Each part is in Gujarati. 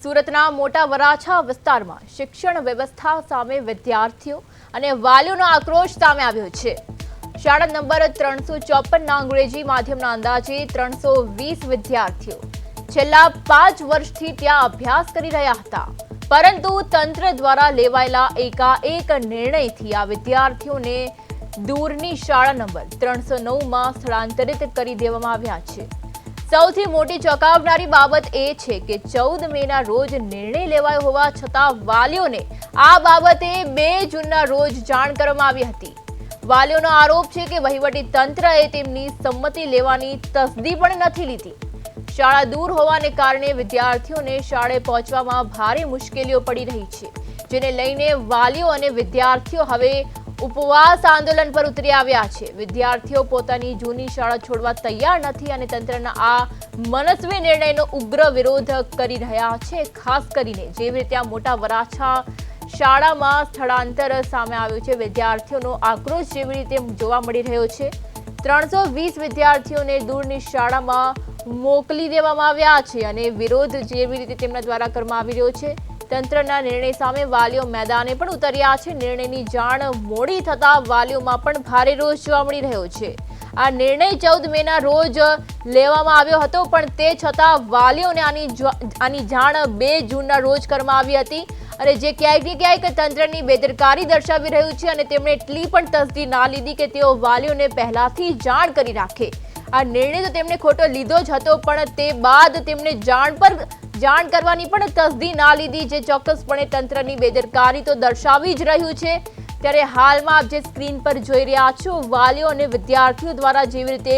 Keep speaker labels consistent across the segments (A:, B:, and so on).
A: સુરતના મોટા વરાછા વિસ્તારમાં શિક્ષણ વ્યવસ્થા સામે વિદ્યાર્થીઓ અને વાલીઓનો આક્રોશ સામે આવ્યો છે। શાળા નંબર 354ના અંગ્રેજી માધ્યમના અંદાજે 320 વિદ્યાર્થીઓ છેલ્લા 5 વર્ષથી ત્યાં અભ્યાસ કરી રહ્યા હતા, પરંતુ તંત્ર દ્વારા લેવાયેલા એકાએક નિર્ણયથી આ વિદ્યાર્થીઓને દૂરની શાળા નંબર 309માં સ્થળાંતરિત કરી દેવામાં આવ્યા છે। સૌથી મોટી ચોંકાવનારી બાબત એ છે કે 14 મેના રોજ નિર્ણય લેવાયો હોવા છતાં વાલીઓને આ બાબતે 2 જૂનના રોજ જાણ કરવામાં આવી હતી। વાલીઓનો આરોપ છે કે વહીવટી તંત્રએ તેમની સંમતિ લેવાની તસદી પણ નથી લીધી। શાળા દૂર હોવાને કારણે વિદ્યાર્થીઓને શાળાએ પહોંચવામાં ભારે મુશ્કેલીઓ પડી રહી છે, જેને લઈને વાલીઓ અને વિદ્યાર્થીઓ હવે ઉપવાસ આંદોલન પર ઉતરી આવ્યા છે। વિદ્યાર્થીઓ પોતાની જૂની શાળા છોડવા તૈયાર નથી અને તંત્રના આ મનસ્વી નિર્ણયનો ઉગ્ર વિરોધ કરી રહ્યા છે। ખાસ કરીને જેવી રીતે આ મોટા વરાછા શાળામાં સ્થળાંતર સામે આવ્યું છે, વિદ્યાર્થીઓનો આક્રોશ જેવી રીતે જોવા મળી રહ્યો છે। 320 વિદ્યાર્થીઓને દૂરની શાળામાં મોકલી દેવામાં આવ્યા છે અને વિરોધ જેવી રીતે તેમના દ્વારા કરવામાં આવી રહ્યો છે। તંત્રના નિર્ણય સામે વાલીઓ મેદાને પણ ઉતર્યા છે। નિર્ણયની જાણ મોડી થતા વાલીઓમાં પણ ભારે રોષ જોવા મળી રહ્યો છે। આ નિર્ણય 14 મેના રોજ લેવામાં આવ્યો હતો, પણ તે છતાં વાલીઓને આની જાણ 2 જૂનના રોજ કરવામાં આવી હતી અને જે ક્યાંક ને ક્યાંક તંત્રની બેદરકારી દર્શાવી રહ્યું છે અને તેમણે એટલી પણ તસદી ના લીધી કે તેઓ વાલીઓને પહેલાથી જાણ કરી રાખે। આ નિર્ણય તો તેમણે ખોટો લીધો જ હતો, પણ તે બાદ તેમણે જાણ કરવાની પણ તસદી ના લીધી, જે ચોક્કસપણે તંત્રની બેદરકારી તો દર્શાવી જ રહ્યું છે। ત્યારે હાલમાં આપ જે સ્ક્રીન પર જોઈ રહ્યા છો, વાલીઓ અને વિદ્યાર્થીઓ દ્વારા જેવી રીતે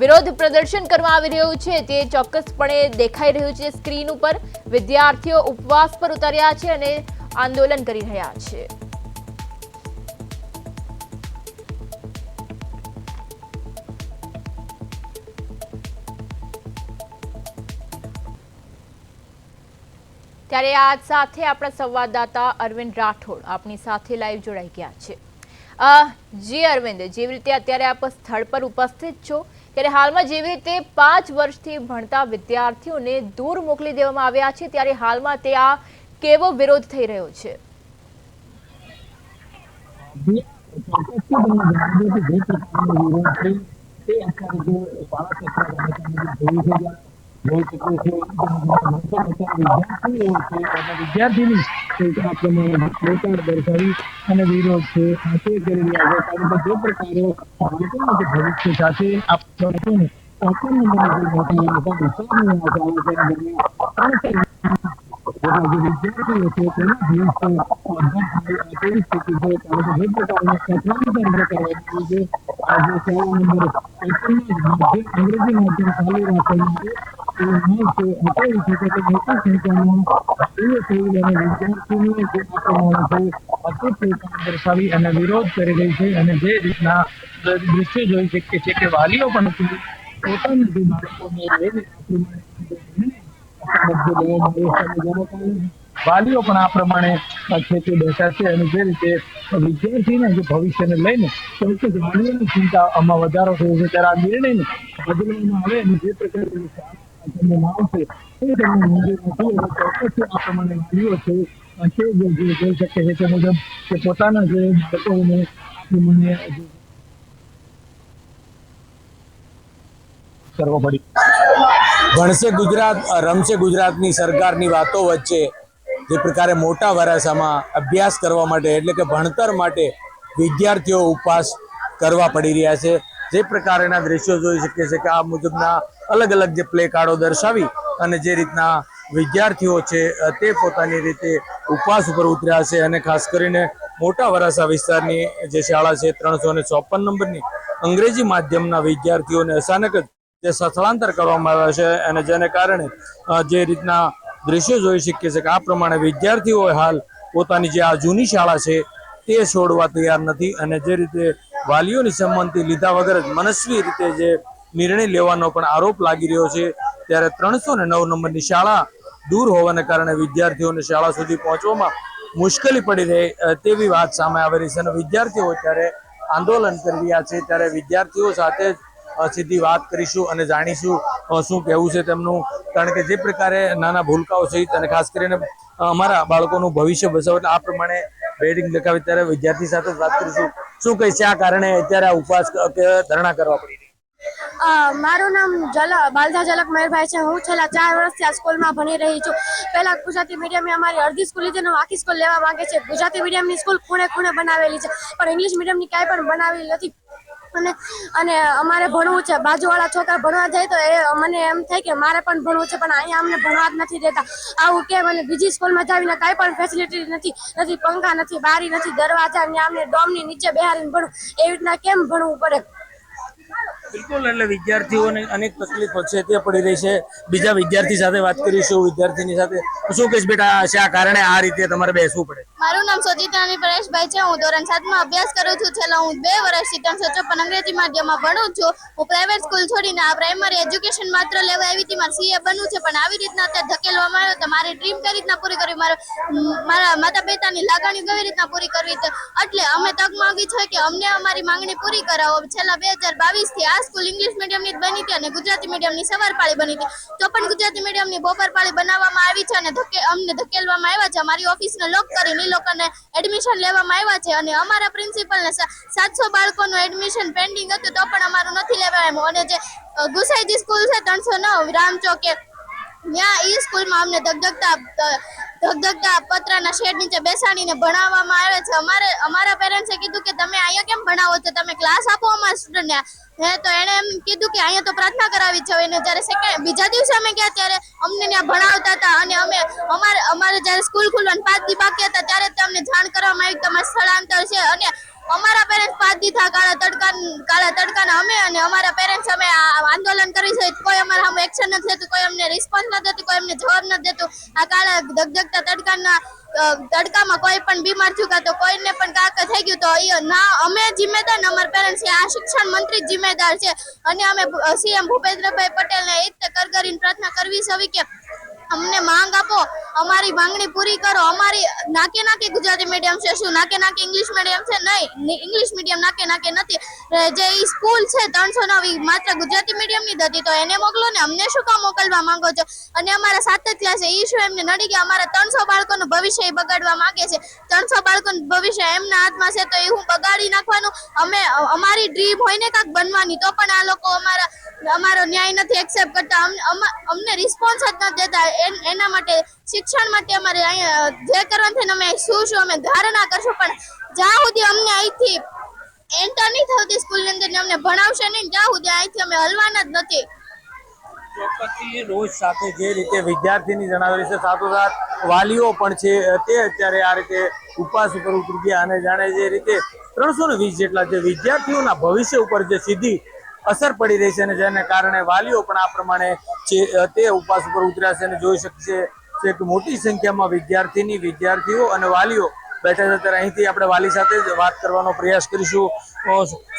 A: વિરોધ પ્રદર્શન કરવામાં આવી રહ્યું છે તે ચોક્કસપણે દેખાઈ રહ્યું છે સ્ક્રીન ઉપર। વિદ્યાર્થીઓ ઉપવાસ પર ઉતર્યા છે અને આંદોલન કરી રહ્યા છે। ત્યારે આજ સાથે આપણા સંવાદદાતા અરવિંદ રાઠોડ આપણી સાથે લાઈવ જોડાઈ ગયા છે। જી અરવિંદ, જેવી રીતે અત્યારે આપ સ્થળ પર ઉપસ્થિત છો, ત્યારે હાલમાં જેવી રીતે 5 વર્ષથી ભણતા વિદ્યાર્થીઓને દૂર મોકલી દેવામાં આવ્યા છે, ત્યારે હાલમાં તે આ કેવો વિરોધ થઈ રહ્યો છે?
B: વિદ્યાર્થીની દર્શાવી અને વિરોધ છે કરી રહ્યા છે, કારણ કે જે પ્રકારે ભવિષ્ય સાથે અંગ્રેજી માધ્યમ ચાલુ રાખવામાં દર્શાવી અને વિરોધ કરી રહી છે। અને જે રીતના દ્રશ્યો જોઈ શકીએ છીએ કે વાલીઓ પણ પોતાના વાલીઓ પણ આ પ્રમાણે છે બેઠા છે અને જે રીતે વિદ્યાર્થીના જે ભવિષ્યને લઈને ચોક્કસ વાલીઓની ચિંતા આમાં વધારો થયો છે, ત્યારે આ નિર્ણયને બદલવામાં આવે અને જે પ્રકારે આવશે એ તમને મંજૂર નથી અને ચોક્કસ આ પ્રમાણે વાલીઓ છે જોઈ શકે છે તે મુજબ કે પોતાના જે બાળકોને કરવો પડી।
C: ભણશે ગુજરાત રમશે ગુજરાતની સરકારની વાતો વચ્ચે જે પ્રકારે મોટા વરાછામાં અભ્યાસ કરવા માટે એટલે કે ભણતર માટે વિદ્યાર્થીઓ ઉપવાસ કરવા પડી રહ્યા છે। જે પ્રકારના દ્રશ્યો જોઈ શકીએ છીએ કે આ મુજબના અલગ અલગ જે પ્લે કાર્ડો દર્શાવી અને જે રીતના વિદ્યાર્થીઓ છે તે પોતાની રીતે ઉપવાસ ઉપર ઉતર્યા છે। અને ખાસ કરીને મોટા વરાછા વિસ્તારની જે શાળા છે 354 નંબરની અંગ્રેજી માધ્યમના વિદ્યાર્થીઓને અચાનક જ જે સ્થળાંતર કરવામાં આવ્યા છે અને જેને કારણે જે રીતના દ્રશ્યો જોઈ શકીએ છીએ કે આ પ્રમાણે વિદ્યાર્થીઓ હાલ પોતાની જે આ જૂની શાળા છે તે છોડવા તૈયાર નથી અને જે રીતે વાલીઓની સંમતિ લીધા વગર જ મનસ્વી રીતે જે નિર્ણય લેવાનો પણ આરોપ લાગી રહ્યો છે। ત્યારે 309 નંબરની શાળા દૂર હોવાને કારણે વિદ્યાર્થીઓને શાળા સુધી પહોંચવામાં મુશ્કેલી પડી રહે તેવી વાત સામે આવી રહી છે અને વિદ્યાર્થીઓ ત્યારે આંદોલન કરી રહ્યા છે। ત્યારે વિદ્યાર્થીઓ સાથે સીધી વાત કરીશું અને જાણીશું શું કહેવું છે તેમનું, કારણ કે જે પ્રકારે નાના ભૂલકાઓ સહિત અને ખાસ કરીને અમારા બાળકોનું ભવિષ્ય બચાવો એટલે આ પ્રમાણે બેડિંગ લગાવી ત્યારે વિદ્યાર્થી સાથે વાત કરીશું. શું કહીશ આ કારણે અત્યારે આ ઉપવાસ કે ધરણા કરવા પડી રહી?
D: મારું નામ બાલધા ઝલક મહેરભાઈ છે. હું છેલ્લા 4 વર્ષથી આ સ્કૂલમાં ભણી રહી છું. પહેલા ગુજરાતી મીડિયમે અમારી અડધી સ્કૂલ લીધી અને આખી સ્કૂલ લેવા માંગે છે. ગુજરાતી મીડિયમની સ્કૂલ ખૂણે ખૂણે બનાવેલી છે, પણ ઇંગ્લિશ મીડિયમની કાંઈ પણ બનાવેલી નથી. અને અમારે ભણવું છે. બાજુવાળા છોકરા ભણવા જાય તો મને એમ થાય કે મારે પણ ભણવું છે, પણ અહીંયા અમને ભણવા જ નથી દેતા. આવું કેમ? અને બીજી સ્કૂલમાં જાવીને કાંઈ પણ ફેસિલિટી નથી, પંખા નથી, બારી નથી, દરવાજા, ને અમને ડોમની નીચે બેહારીને ભણવું. એવી રીતના કેમ ભણવું પડે?
C: બિલકુલ, એટલે વિદ્યાર્થીઓને અનેક તકલીફો છે તે પડી રહી છે. બીજા વિદ્યાર્થી સાથે વાત કરીશું. વિદ્યાર્થીની સાથે શું કહીશ બેટા, શા કારણે આ રીતે તમારે બેસવું પડે?
E: મારું નામ સોજિતાની પરેશભાઈ છે. હું ધોરણ 7માં અભ્યાસ કરું છું. છેલ્લા હું 2 વર્ષથી 354 અંગ્રેજી માધ્યમમાં ભણું છું. હું પ્રાઇવેટ સ્કૂલ છોડીને આ પ્રાઇમરી એજ્યુકેશન માત્ર લેવા આવી હતી. મારે સીએ બનવું છે, પણ આવી રીતના અત્યારે ધકેલવામાં આવ્યો તો મારી ડ્રીમ કઈ રીતના પૂરી કરવી, મારા માતા પિતાની લાગણી કેવી રીતના પૂરી કરવી, એટલે અમે તક માંગી છે કે અમને અમારી માંગણી પૂરી કરાવો. છેલ્લા 2022 થી આ સ્કૂલ ઇંગ્લિશ મીડિયમની જ બની હતી અને ગુજરાતી મીડિયમની સવાર પાળી બની હતી. તો પણ ગુજરાતી મીડિયમની બપોર પાળી બનાવવામાં આવી છે અને અમને ધકેલવામાં આવ્યા છે. અમારી ઓફિસને લોક કરીને એ લોકોને એડમિશન લેવામાં આવ્યા છે અને અમારા પ્રિન્સિપલને 700 બાળકોનું એડમિશન પેન્ડિંગ હતું તો પણ અમારું નથી લેવાયું. અને જે ગુસાઈજી સ્કૂલ છે 309 રામચોકે, ત્યાં એ સ્કૂલમાં અમને ધગધગતા પતરાના શેડ નીચે બેસાડીને ભણાવવામાં આવે છે. અમારા પેરેન્ટ્સે કીધું કે તમે અહીંયા કેમ ભણાવો છો, તમે ક્લાસ આપો અમારા સ્ટુડન્ટને. તો એણે એમ કીધું કે અહીંયા તો પ્રાર્થના કરાવી છે. એને જ્યારે બીજા દિવસે અમે ગયા ત્યારે અમને ત્યાં ભણાવતા હતા અને અમારે જ્યારે સ્કૂલ ખુલવાના 5 દી બાકી હતા ત્યારે અમને જાણ કરવામાં આવી કે તમારું સ્થળાંતર છે. અને અમારા પેરેન્ટ્સ 5 દી થા કાળા તડકાના અમે અમારા પેરેન્ટ્સ અમે આંદોલન કરી છે. કોઈ અમારા સામે એક્શન નથી લેતું, કોઈ અમને રિસ્પોન્સ નથી દેતું, કોઈ અમને જવાબ નથી દેતું. આ કાળા ધગધગતા તડકામાં કોઈ પણ બીમાર થયું તો કોઈને પણ કાંક થઈ ગયું તો ના અમે જિમ્મેદાર, ને અમારા પેરેન્ટ્સ આ શિક્ષણ મંત્રી જિમ્મેદાર છે. અને અમે સીએમ ભૂપેન્દ્રભાઈ પટેલને એક કરગરીને પ્રાર્થના કરવી છે કે અમને માંગ આપો, અમારી માંગણી પૂરી કરો. અમારી નાકે નાકે ગુજરાતી મીડિયમ છે, શું નાકે નાકે ઇંગ્લિશ મીડિયમ છે? નહીં, ઇંગ્લિશ મીડિયમ નાકે નાકે નથી. જે સ્કૂલ છે 309 માત્ર ગુજરાતી મીડિયમની જ હતી, તો એને મોકલો ને, અમને શું કામ મોકલવા માંગો છો? અને અમારા 7th ક્લાસે ઈશ્યુ એમને નડી ગયા. અમારા 300 બાળકોનું ભવિષ્ય બગાડવા માંગે છે. 300 બાળકોનું ભવિષ્ય એમના હાથમાં છે, તો એ હું બગાડી નાખવાનું? અમારી ડ્રીમ હોય ને કાંઈક બનવાની, તો પણ આ લોકો અમારો ન્યાય નથી એક્સેપ્ટ કરતા. અમને રિસ્પોન્સ જ નથી દેતા. એના માટે શિક્ષણ માટે અમારે અહીંયા જે કરવાનું છે ને અમે શું અમે ધારણા કરશું, પણ જ્યાં સુધી અમને અહીંથી એન્ટર નહીં થતી સ્કૂલની અંદર ને અમને ભણાવશે નહીં ત્યાં સુધી અહીંથી અમે હલવાના જ નથી.
C: ચોક્કસથી રોજ સાથે જે રીતે વિદ્યાર્થીની જણાવેલી છે, સાથોસાથ વાલીઓ પણ છે તે અત્યારે આ રીતે ઉપવાસ ઉપર ઉતરી ગયા અને જાણે જે રીતે 320 જેટલા જે વિદ્યાર્થીઓના ભવિષ્ય ઉપર જે સીધી અસર પડી રહી છે અને જેને કારણે વાલીઓ પણ આ પ્રમાણે તે ઉપવાસ ઉપર ઉતર્યા છે અને જોઈ શકશે છે કે મોટી સંખ્યામાં વિદ્યાર્થીઓ અને વાલીઓ બેઠા છે. ત્યારે અહીંથી આપણે વાલી સાથે જ વાત કરવાનો પ્રયાસ કરીશું.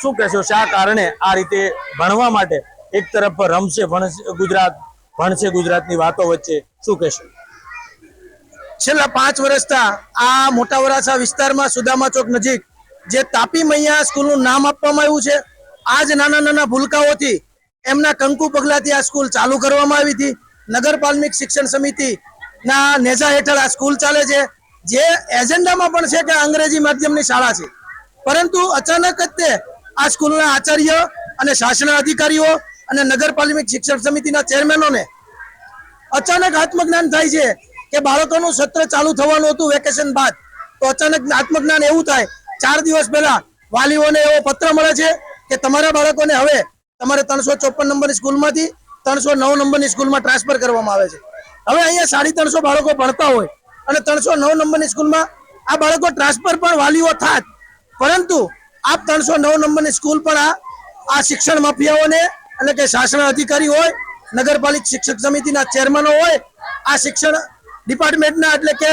C: શું કહેશો, શા કારણે આ રીતે ભણવા માટે એક તરફ રમશે ભણશે ગુજરાતની વાતો વચ્ચે શું કહેશો?
F: છેલ્લા 5 વર્ષથી આ મોટા વરાછા વિસ્તારમાં સુદામા ચોક નજીક જે તાપી મૈયા સ્કૂલનું નામ આપવામાં આવ્યું છે, આ જ નાના નાના ભૂલકાઓથી એમના કંકુ પગલાથી આ સ્કૂલ ચાલુ કરવામાં આવી હતી. નગરપાલિકા શિક્ષણ સમિતિના નેજા હેઠળ આ સ્કૂલ ચાલે છે, જે એજન્ડામાં પણ છે કે અંગ્રેજી માધ્યમની શાળા છે. પરંતુ અચાનક જ તે આ સ્કૂલના આચાર્ય અને શાસન અધિકારીઓ અને નગરપાલિકા શિક્ષણ સમિતિના ચેરમેનોને અચાનક આત્મજ્ઞાન થાય છે કે બાળકોનું સત્ર ચાલુ થવાનું હતું વેકેશન બાદ. તો અચાનક આત્મજ્ઞાન એવું થાય, 4 દિવસ પહેલા વાલીઓને એવો પત્ર મળે છે કે તમારા બાળકોને હવે તમારે 354 નંબરની સ્કૂલમાંથી 309 નંબરની સ્કૂલમાં ટ્રાન્સફર કરવામાં આવે છે. હવે અહીંયા 350 બાળકો ભણતા હોય અને 309 નંબરની સ્કૂલમાં આ બાળકો ટ્રાન્સફર પણ વાલીઓ થાત, પરંતુ આપ 309 નંબરની સ્કૂલ પણ આ શિક્ષણ માફિયાઓને એટલે કે શાસન અધિકારી હોય, નગરપાલિકા શિક્ષક સમિતિના ચેરમેનો હોય, આ શિક્ષણ ડિપાર્ટમેન્ટના એટલે કે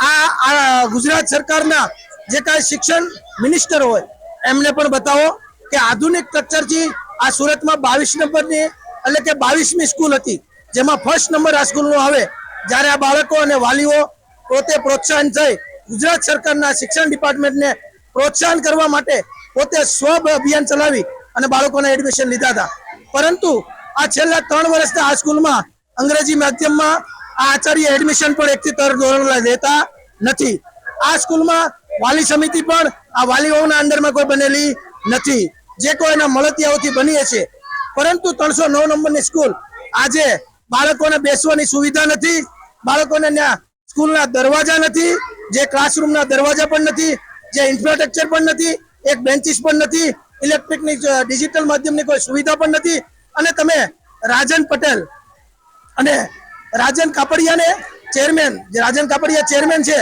F: આ ગુજરાત સરકારના જે કાંઈ શિક્ષણ મિનિસ્ટર હોય એમને પણ બતાવો કે આધુનિક સ્ટ્રક્ચરથી આ સુરતમાં 22 નંબરની એટલે કે 22મી સ્કૂલ હતી, જેમાં ફર્સ્ટ નંબર આ સ્કૂલનો આવે. જ્યારે આ બાળકો અને વાલીઓ પોતે પ્રોત્સાહન થઈ ગુજરાત સરકારના શિક્ષણ ડિપાર્ટમેન્ટને પ્રોત્સાહન કરવા માટે પોતે સ્વ અભિયાન ચલાવી અને બાળકોના એડમિશન લીધા હતા. પરંતુ આ છેલ્લા 3 વર્ષથી આ સ્કૂલમાં અંગ્રેજી માધ્યમમાં આ આચાર્ય એડમિશન પણ 1 થી 3 ધોરણ લેતા નથી. આ સ્કૂલમાં વાલી સમિતિ પણ આ વાલીઓના અંડરમાં કોઈ બનેલી નથી, જે કોઈના મળતિયાઓથી બની છે. પરંતુ 309 નંબરની સ્કૂલ આજે બાળકોને બેસવાની સુવિધા નથી, બાળકોને ત્યાં સ્કૂલના દરવાજા નથી, જે ક્લાસરૂમના દરવાજા પણ નથી, જે ઇન્ફ્રાસ્ટ્રક્ચર પણ નથી, એક બેન્ચીસ પણ નથી, ઇલેક્ટ્રિકની ડિજિટલ માધ્યમની કોઈ સુવિધા પણ નથી. અને તમે રાજન પટેલ અને રાજન કાપડિયાને ચેરમેન, જે રાજન કાપડિયા ચેરમેન છે,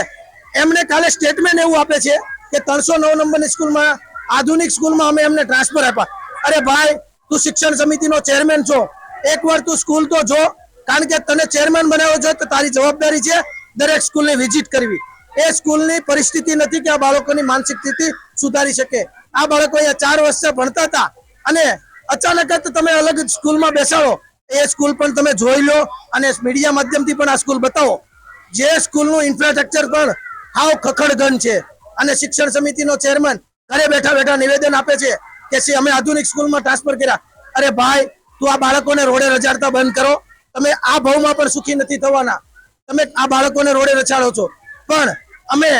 F: એમને કાલે સ્ટેટમેન્ટ એવું આપે છે કે 309 નંબરની સ્કૂલમાં આધુનિક સ્કૂલમાં અમે એમને ટ્રાન્સફર આપ્યા. અરે ભાઈ, તું શિક્ષણ સમિતિનો ચેરમેન છો, એકવાર તું સ્કૂલ તો જો, કારણ કે તને ચેરમેન બનાવ્યો છે તો તારી જવાબદારી છે દરેક સ્કૂલની વિઝિટ કરવી. એ સ્કૂલની પરિસ્થિતિ નથી કે આ બાળકોની માનસિક સ્થિતિ સુધારી શકે. આ બાળકો અહીંયા 4 વર્ષથી ભણતા હતા અને અચાનક જ તમે અલગ સ્કૂલમાં બેસાડો. એ સ્કૂલ પણ તમે જોઈ લો અને મીડિયા માધ્યમથી પણ આ સ્કૂલ બતાવો. જે સ્કૂલનું ઇન્ફ્રાસ્ટ્રક્ચર પણ હાવ ખખડગન છે અને શિક્ષણ સમિતિનો ચેરમેન ઘરે બેઠા બેઠા નિવેદન આપે છે કે અમે આધુનિક સ્કૂલમાં ટ્રાન્સફર કર્યા. અરે ભાઈ, તું આ બાળકોને રોડે રજાડતા બંધ કરો. તમે આ ભાવમાં પણ સુખી નથી થવાના. તમે આ બાળકોને રોડે રચાડો છો. પણ અમે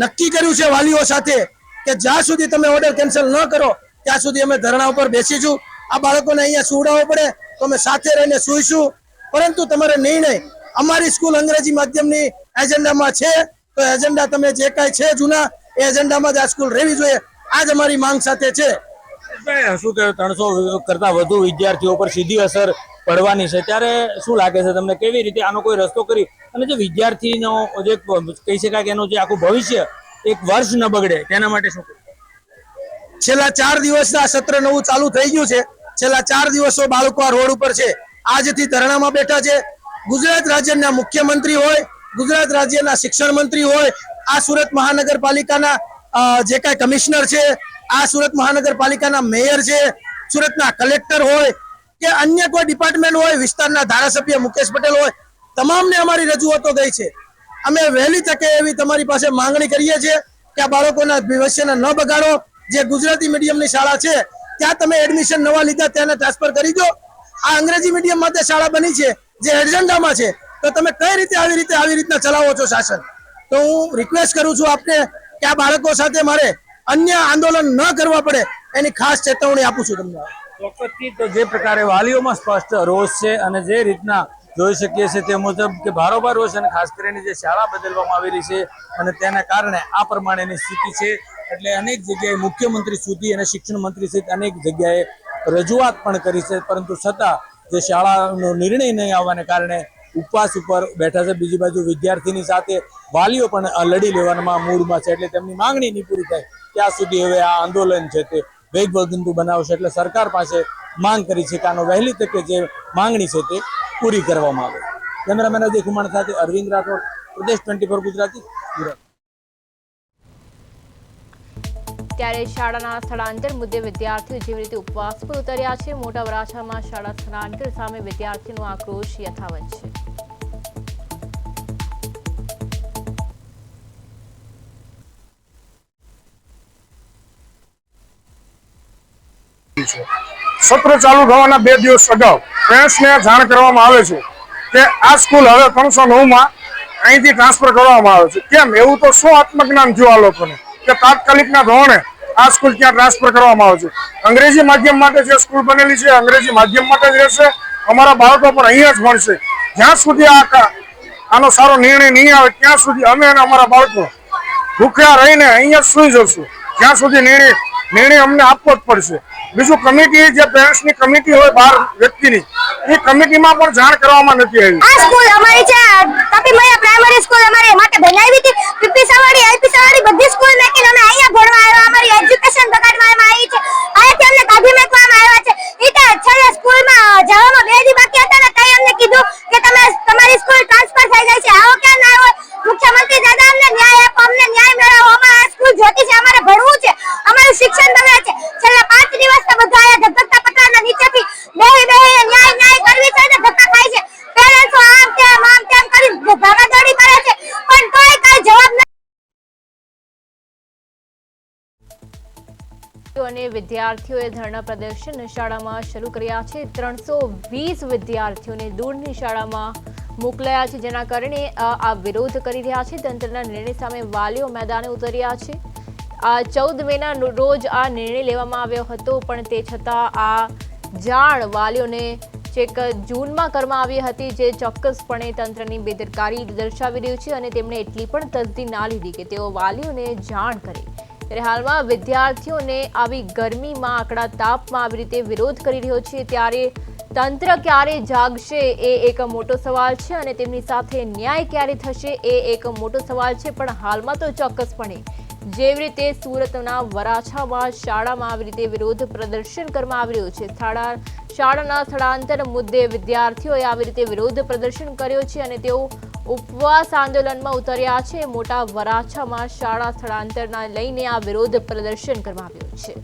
F: નક્કી કર્યું છે વાલીઓ સાથે કે જ્યાં સુધી તમે ઓર્ડર કેન્સલ ન કરો ત્યાં સુધી અમે ધરણા ઉપર બેસીશું. આ બાળકોને અહીંયા સુવડાવવો પડે તો અમે સાથે રહીને સૂઈશું. પરંતુ તમારે નિર્ણય અમારી સ્કૂલ અંગ્રેજી માધ્યમની એજન્ડામાં છે તો એજન્ડા તમે જે કાંઈ છે જૂના એ એજન્ડામાં જ આ સ્કૂલ રહેવી જોઈએ. આ જ અમારી માંગ સાથે છે.
C: શું કહેવાય, 300 કરતા વધુ વિદ્યાર્થીઓ પર સીધી અસર પડવાની છે, ત્યારે શું લાગે છે તમને, કેવી રીતે આનો કોઈ રસ્તો કરી અને જે વિદ્યાર્થીનો જે કહી શકાય કે એનું જે આખું ભવિષ્ય એક વર્ષ ન બગડે તેના માટે શું કરવું?
F: છેલ્લા 4 દિવસ આ સત્ર નવું ચાલુ થઈ ગયું છે. છેલ્લા 4 દિવસો બાળકો આ રોડ ઉપર છે, આજથી ધરણામાં બેઠા છે. ગુજરાત રાજ્યના મુખ્યમંત્રી હોય, ગુજરાત રાજ્યના શિક્ષણ મંત્રી હોય, આ સુરત મહાનગરપાલિકાના જે કાંઈ કમિશનર છે, આ સુરત મહાનગરપાલિકાના મેયર છે, સુરતના કલેક્ટર હોય કે અન્ય કોઈ ડિપાર્ટમેન્ટ હોય, વિસ્તારના ધારાસભ્ય મુકેશ પટેલ હોય, તમામને અમારી રજૂઆતો ગઈ છે. અમે વહેલી તકે એવી તમારી પાસે માંગણી કરીએ છીએ કે આ બાળકોના ભવિષ્યને ન બગાડો. જે ગુજરાતી મીડિયમની શાળા છે ત્યાં તમે એડમિશન નવા લીધા તેને ટ્રાન્સફર કરી દો. આ અંગ્રેજી મીડિયમ માટે શાળા બની છે જે એજન્ડામાં છે, તો તમે કઈ રીતે આવી રીતના ચલાવો છો શાસન? તો હું રિક્વેસ્ટ કરું છું આપને કે આ બાળકો સાથે મારે અન્ય આંદોલન ન કરવા પડે એની ખાસ ચેતવણી આપું છું તમને.
C: ચોક્કસથી તો જે પ્રકારે વાલીઓમાં સ્પષ્ટ રોષ છે અને જે રીતના જોઈ શકીએ છીએ તે મુજબ કે બારોબાર રોષ અને ખાસ કરીને જે શાળા બદલવામાં આવી રહી છે અને તેના કારણે આ પ્રમાણેની સ્થિતિ છે. એટલે અનેક જગ્યાએ મુખ્યમંત્રી સુધી અને શિક્ષણ મંત્રી સહિત અનેક જગ્યાએ રજૂઆત પણ કરી છે, પરંતુ છતાં જે શાળાનો નિર્ણય નહીં આવવાને કારણે ઉપવાસ ઉપર બેઠા છે. બીજી બાજુ વિદ્યાર્થીની સાથે વાલીઓ પણ લડી લેવામાં મૂડમાં છે. એટલે તેમની માંગણી નહીં પૂરી થાય ત્યાં સુધી હવે આ આંદોલન છે તે વેગવંતુ બનાવશે. એટલે સરકાર પાસે માંગ કરી છે કે આનો વહેલી તકે જે માંગણી છે તે પૂરી કરવામાં આવે. કેમેરામેન અજય કુમાર સાથે અરવિંદ રાઠોડ, પ્રદેશ 24 ગુજરાતી, સુરત.
A: ત્યારે શાળાના સ્થળાંતર મુદ્દે વિદ્યાર્થીઓ જેવી રીતે ઉપવાસ પર ઉતર્યા છે. મોટા વરાછામાં શાળા સ્થળાંતર સામે વિદ્યાર્થીઓનો આક્રોશ યથાવત છે.
G: સત્ર ચાલુ થવાના 2 દિવસ અગાઉ પેરેન્ટ્સને જાણ કરવામાં આવે છે કે આ સ્કૂલ હવે 309માં અહીંથી ટ્રાન્સફર કરવામાં આવે છે. કેમ એવું તો શું આત્મજ્ઞાન થયું આ લોકોને કે તાત્કાલિકના ધોરણે આ સ્કૂલ ત્યાં ટ્રાન્સફર કરવામાં આવે છે. અંગ્રેજી માધ્યમ માટે જે સ્કૂલ બનેલી છે અંગ્રેજી માધ્યમ માટે જ રહેશે. અમારા બાળકો પણ અહીંયા જ ભણશે. જ્યાં સુધી આનો સારો નિર્ણય નહીં આવે ત્યાં સુધી અમે અને અમારા બાળકો ભૂખ્યા રહીને અહીંયા જ સુઈ જશું. જ્યાં સુધી નિર્ણય અમને આપવો જ પડશે. બીજું, કમિટી જે પેરેન્ટ્સની કમિટી હોય 12 વ્યક્તિની, એ કમિટીમાં પણ જાણ કરવામાં નથી આવી.
D: આ સ્કૂલ અમારી છે તાપી મૈયા પ્રાઇમરી સ્કૂલ અમારે માટે બનાવી હતી. પીપી સવાડી એલપી સવાડી બધી સ્કૂલ નાખીને અમે અહીંયા ભણવા આવ્યા. અમારી એજ્યુકેશન બગાડવામાં આવી છે. અહીંયાથી અમને કાઢી મેકવામાં આવ્યા છે. ઈટા છેલ્લે સ્કૂલમાં જવામાં 2 દી બાકી હતા ને તઈ અમને કીધું કે તમારી સ્કૂલ ટ્રાન્સફર થઈ ગઈ છે. આવો ક્યાં ના હોય? મુખ્યમંત્રી દાદા અમને ન્યાય આપો, અમને ન્યાય મેળવો. અમારે આ સ્કૂલ જોતી છે, અમારે ભણવું છે, અમારું શિક્ષણ બગડે છે. છેલ્લા 5 દિવસથી બધા આયા ધગધગતા પતરાના નીચેથી બેહી ન્યાય કરવી છે ને ધક્કા ખાય છે. પેરેન્ટ્સો આમ તેમ કરી ભાગા
A: અને વિદ્યાર્થીઓએ ધરણા પ્રદર્શન શાળામાં શરૂ કર્યા છે. 320 વિદ્યાર્થીઓને દૂરની શાળામાં મોકલાયા છે, જેના કારણે આ વિરોધ કરી રહ્યા છે. તંત્રના નિર્ણય સામે વાલીઓ મેદાને ઉતર્યા છે. 14 મેના રોજ આ નિર્ણય લેવામાં આવ્યો હતો, પણ તે છતાં આ જાણ વાલીઓને ચેક જૂનમાં કરવામાં આવી હતી, જે ચોક્કસપણે તંત્રની બેદરકારી દર્શાવી રહ્યું છે અને તેમણે એટલી પણ તસદી ના લીધી કે તેઓ વાલીઓને જાણ કરે. ત્યારે હાલમાં વિદ્યાર્થીઓને આવી ગરમીમાં આકડા તાપમાં આવી રીતે વિરોધ કરી રહ્યો છે, ત્યારે તંત્ર ક્યારે જાગશે એ એક મોટો સવાલ છે અને તેમની સાથે ન્યાય ક્યારે થશે એ એક મોટો સવાલ છે. પણ હાલમાં તો ચોક્કસપણે જેવી રીતે સુરતના વરાછામાં શાળામાં આવી રીતે વિરોધ પ્રદર્શન કરવામાં આવી રહ્યું છે, શાળાના સ્થળાંતર મુદ્દે વિદ્યાર્થીઓએ આવી રીતે વિરોધ પ્રદર્શન કર્યો છે અને તેઓ ઉપવાસ આંદોલનમાં ઉતર્યા છે. મોટા વરાછામાં શાળા સ્થળાંતરના લઈને આ વિરોધ પ્રદર્શન કરવામાં આવ્યું છે.